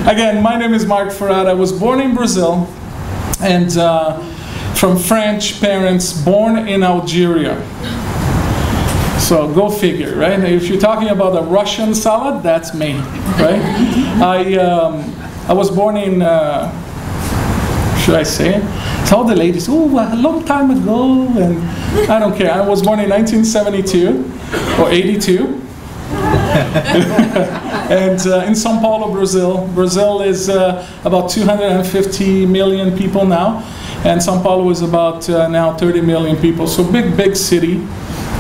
Again, my name is Marc Forrat. I was born in Brazil, and from French parents, born in Algeria. So go figure, right? If you're talking about a Russian salad, that's me, right? I was born in, should I say it? So all the ladies, oh, a long time ago, and I don't care. I was born in 1972 or 82. And in São Paulo, Brazil. Brazil is about 250 million people now, and São Paulo is about now 30 million people. So big city.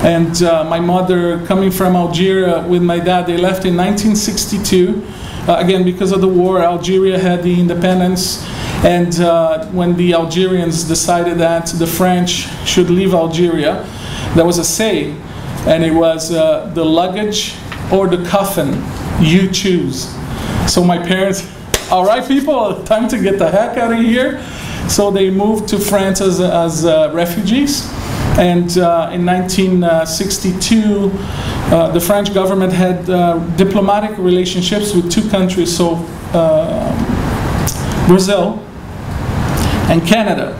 And my mother, coming from Algeria with my dad, they left in 1962. Again, because of the war, Algeria had the independence. And when the Algerians decided that the French should leave Algeria, there was a say, and it was the luggage or the coffin, you choose. So my parents, all right, people, time to get the heck out of here. So they moved to France as refugees. And in 1962, the French government had diplomatic relationships with two countries, so Brazil and Canada.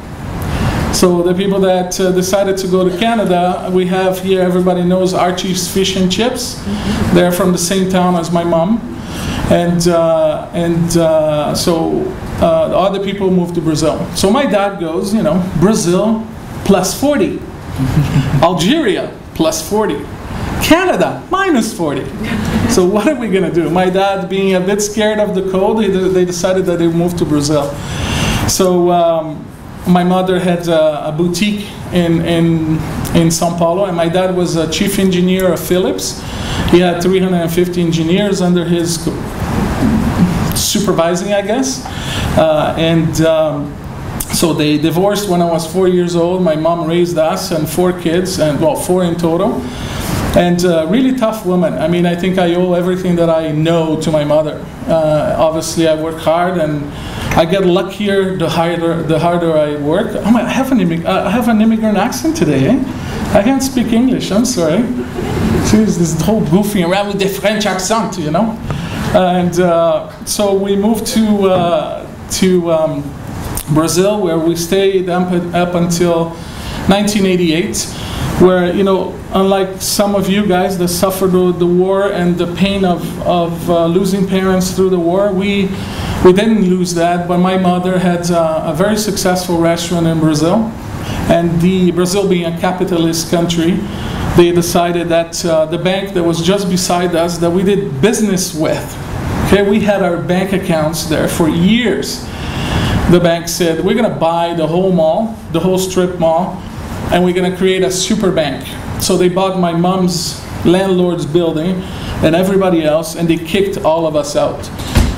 So the people that decided to go to Canada, we have here, everybody knows Archie's Fish and Chips. They're from the same town as my mom. And so the other people moved to Brazil. So my dad goes, you know, Brazil plus 40. Algeria plus 40. Canada minus 40. So what are we going to do? My dad, being a bit scared of the cold, they decided that they moved to Brazil. So my mother had a boutique in São Paulo, and my dad was a chief engineer of Philips. He had 350 engineers under his supervising, I guess. So they divorced when I was 4 years old. My mom raised us and 4 kids, and well, 4 in total. And really tough woman. I mean, I think I owe everything that I know to my mother. Obviously, I work hard, and I get luckier the harder I work. Oh my, I have an immigrant accent today, eh? I can't speak English, I'm sorry. See, this whole goofing around with the French accent, you know? And so we moved to Brazil, where we stayed up until 1988, where, you know, unlike some of you guys that suffered the war and the pain of losing parents through the war, we didn't lose that, but my mother had a very successful restaurant in Brazil, and Brazil being a capitalist country, they decided that the bank that was just beside us that we did business with, okay, we had our bank accounts there for years. The bank said, we're going to buy the whole mall, the whole strip mall, and we're going to create a super bank. So they bought my mom's landlord's building and everybody else, and they kicked all of us out.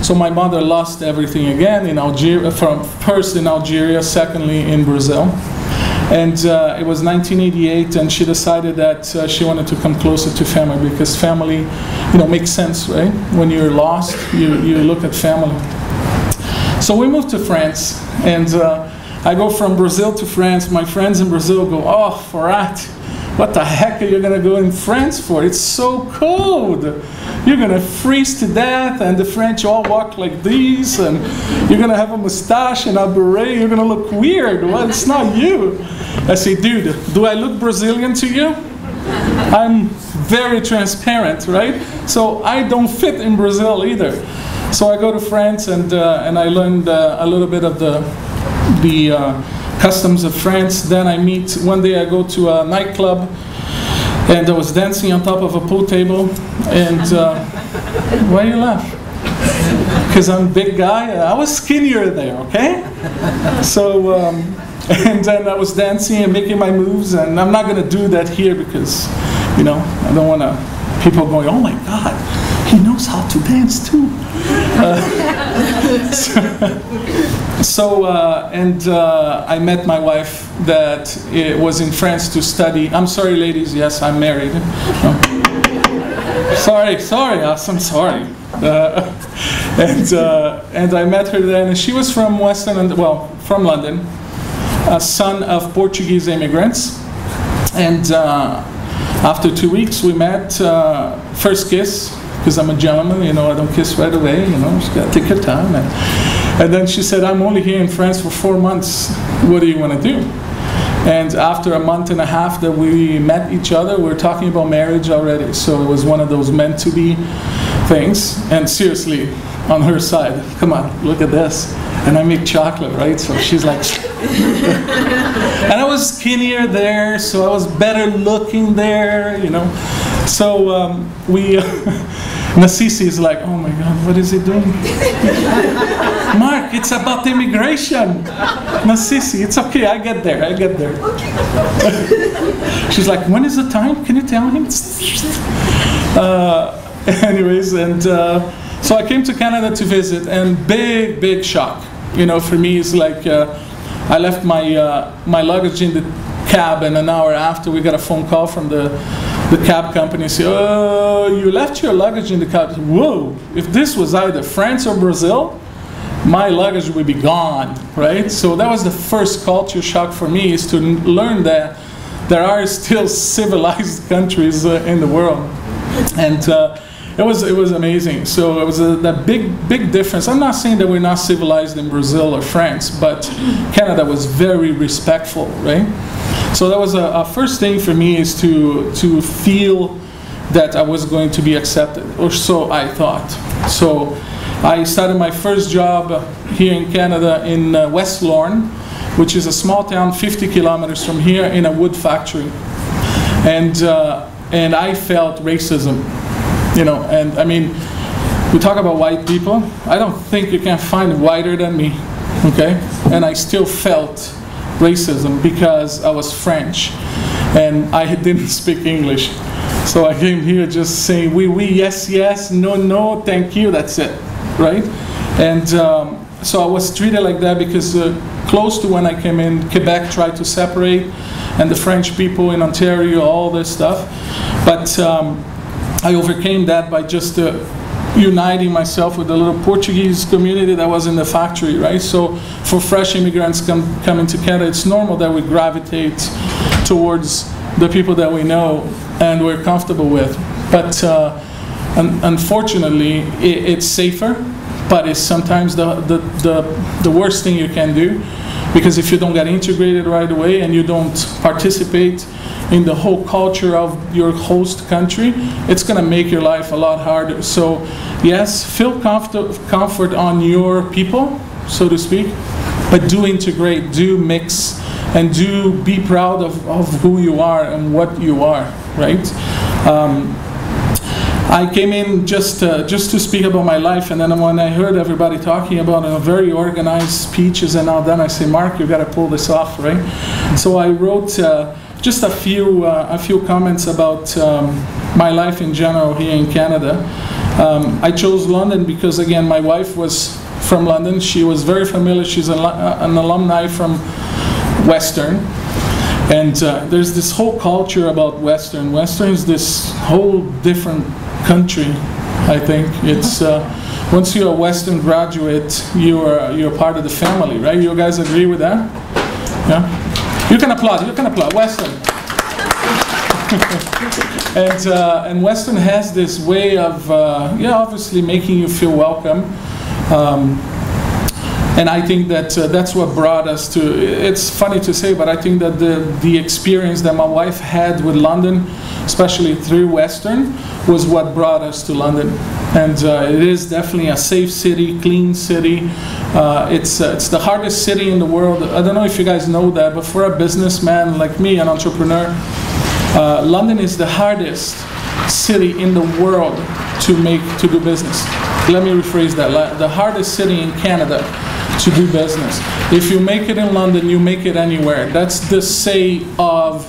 So my mother lost everything again in Algeria, first in Algeria, secondly in Brazil. And it was 1988, and she decided that she wanted to come closer to family, because family, you know, makes sense, right? When you're lost, you look at family. So we moved to France, and I go from Brazil to France. My friends in Brazil go, oh, Forrat, what the heck are you going to go in France for? It's so cold. You're going to freeze to death, and the French all walk like these, and you're going to have a mustache and a beret. You're going to look weird. Well, it's not you. I say, dude, do I look Brazilian to you? I'm very transparent, right? So I don't fit in Brazil either. So I go to France, and I learned a little bit of the customs of France. Then one day I go to a nightclub, and I was dancing on top of a pool table, and why do you laugh? Because I'm a big guy. I was skinnier there, okay? So, and then I was dancing and making my moves, and I'm not going to do that here because, you know, I don't want people going, oh my God, he knows how to dance too. I met my wife that was in France to study. I'm sorry, ladies. Yes, I'm married. No. Sorry, I'm sorry. And I met her then, and she was from from London, a son of Portuguese immigrants. And after 2 weeks, we met. First kiss, because I'm a gentleman, you know, I don't kiss right away, you know, just gotta take your time. And then she said, I'm only here in France for 4 months. What do you want to do? And after a month and a half that we met each other, we were talking about marriage already. So it was one of those meant to be things. And seriously, on her side, come on, look at this. And I make chocolate, right? So she's like, and I was skinnier there, so I was better looking there, you know. So Nassisi is like, oh my God, what is he doing? Marc, it's about immigration. Nassisi, it's okay, I get there. She's like, when is the time? Can you tell him? Anyways, and so I came to Canada to visit, and big shock. You know, for me, it's like I left my luggage in the cab, and an hour after, we got a phone call from the cab company. Say, oh, you left your luggage in the cab. Whoa! If this was either France or Brazil, my luggage would be gone, right? So that was the first culture shock for me, is to learn that there are still civilized countries in the world, and it was amazing. So it was that big difference. I'm not saying that we're not civilized in Brazil or France, but Canada was very respectful, right? So that was a first thing for me, is to feel that I was going to be accepted, or so I thought. So I started my first job here in Canada in West Lorne, which is a small town 50 kilometers from here, in a wood factory. And I felt racism, you know, and I mean, we talk about white people. I don't think you can find whiter than me, okay? And I still felt racism because I was French and I didn't speak English. So I came here just saying oui, yes, no, thank you, that's it, right? And so I was treated like that because close to when I came in, Quebec tried to separate, and the French people in Ontario, all this stuff. But I overcame that by just uniting myself with the little Portuguese community that was in the factory, right? So for fresh immigrants coming to Canada, it's normal that we gravitate towards the people that we know and we're comfortable with. But unfortunately, it's safer, but it's sometimes the worst thing you can do, because if you don't get integrated right away and you don't participate in the whole culture of your host country, it's going to make your life a lot harder. So yes, feel comfort on your people, so to speak, but do integrate, do mix, and do be proud of who you are and what you are, right? I came in just to speak about my life, and then when I heard everybody talking about a very organized speeches and all that, I say, Marc, you got to pull this off, right? So I wrote just a few comments about my life in general here in Canada. I chose London because, again, my wife was from London. She was very familiar. She's an alumni from Western. And there's this whole culture about Western. Western is this whole different country, I think. It's once you're a Western graduate, you're part of the family, right? You guys agree with that? Yeah? You can applaud, Western. And Western has this way of, obviously making you feel welcome. And I think that that's what brought us to, it's funny to say, but I think that the experience that my wife had with London, especially through Western, was what brought us to London. And it is definitely a safe city, clean city. It's the hardest city in the world. I don't know if you guys know that, but for a businessman like me, an entrepreneur, London is the hardest city in the world to do business. Let me rephrase that. The hardest city in Canada to do business. If you make it in London, you make it anywhere. That's the say of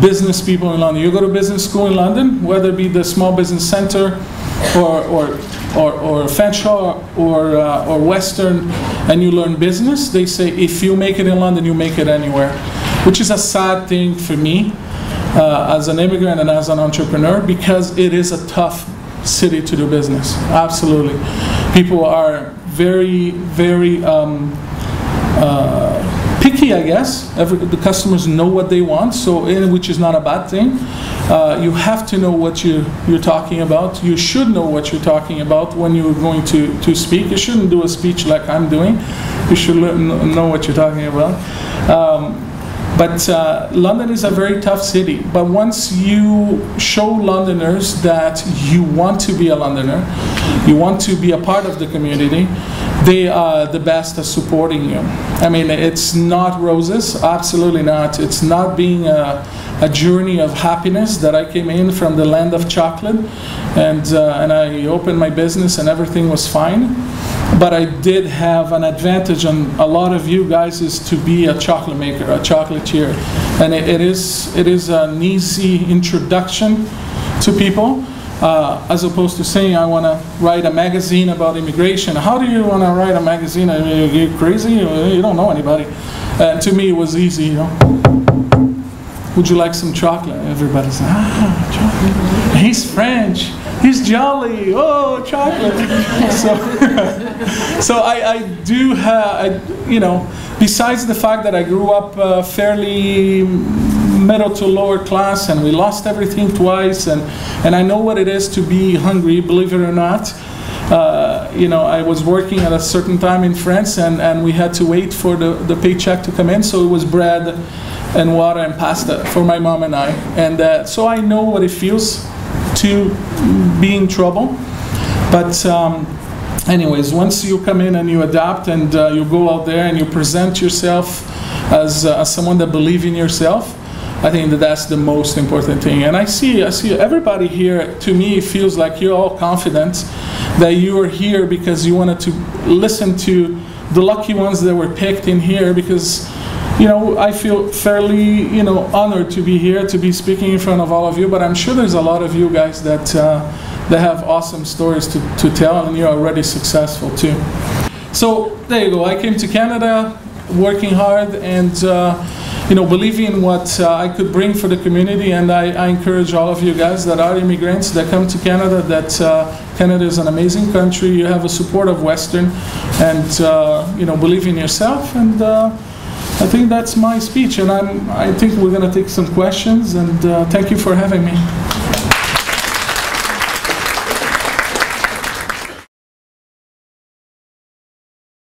business people in London. You go to business school in London, whether it be the Small Business Center or Fanshawe or Western, and you learn business, they say if you make it in London, you make it anywhere. Which is a sad thing for me as an immigrant and as an entrepreneur, because it is a tough city to do business. Absolutely. People are very, very picky, I guess. The customers know what they want, so which is not a bad thing. You have to know what you're talking about. You should know what you're talking about when you're going to speak. You shouldn't do a speech like I'm doing. You should know what you're talking about. But London is a very tough city. But once you show Londoners that you want to be a Londoner, you want to be a part of the community, they are the best at supporting you. I mean, it's not roses, absolutely not. It's not being a journey of happiness that I came in from the land of chocolate, and I opened my business and everything was fine. But I did have an advantage on a lot of you guys is to be a chocolate maker, a chocolatier. And it is an easy introduction to people, as opposed to saying, I want to write a magazine about immigration. How do you want to write a magazine? I mean, are you crazy? You don't know anybody. To me, it was easy, you know. Would you like some chocolate? Everybody said, chocolate. He's French. He's jolly. Oh, chocolate. So I do have, you know, besides the fact that I grew up fairly middle to lower class, and we lost everything twice, and I know what it is to be hungry, believe it or not. You know, I was working at a certain time in France, and we had to wait for the paycheck to come in, so it was bread and water and pasta for my mom and I. And so I know what it feels to be in trouble. But anyways, once you come in and you adapt and you go out there and you present yourself as someone that believes in yourself, I think that that's the most important thing. And I see everybody here, to me, feels like you're all confident that you are here because you wanted to listen to the lucky ones that were picked in here, because, you know, I feel fairly, you know, honored to be here, to be speaking in front of all of you, but I'm sure there's a lot of you guys that have awesome stories to tell, and you're already successful too. So there you go. I came to Canada working hard and you know, believing in what I could bring for the community, and I encourage all of you guys that are immigrants that come to Canada that Canada is an amazing country. You have a support of Western, and you know, believe in yourself. And I think that's my speech, and I think we're going to take some questions, and thank you for having me.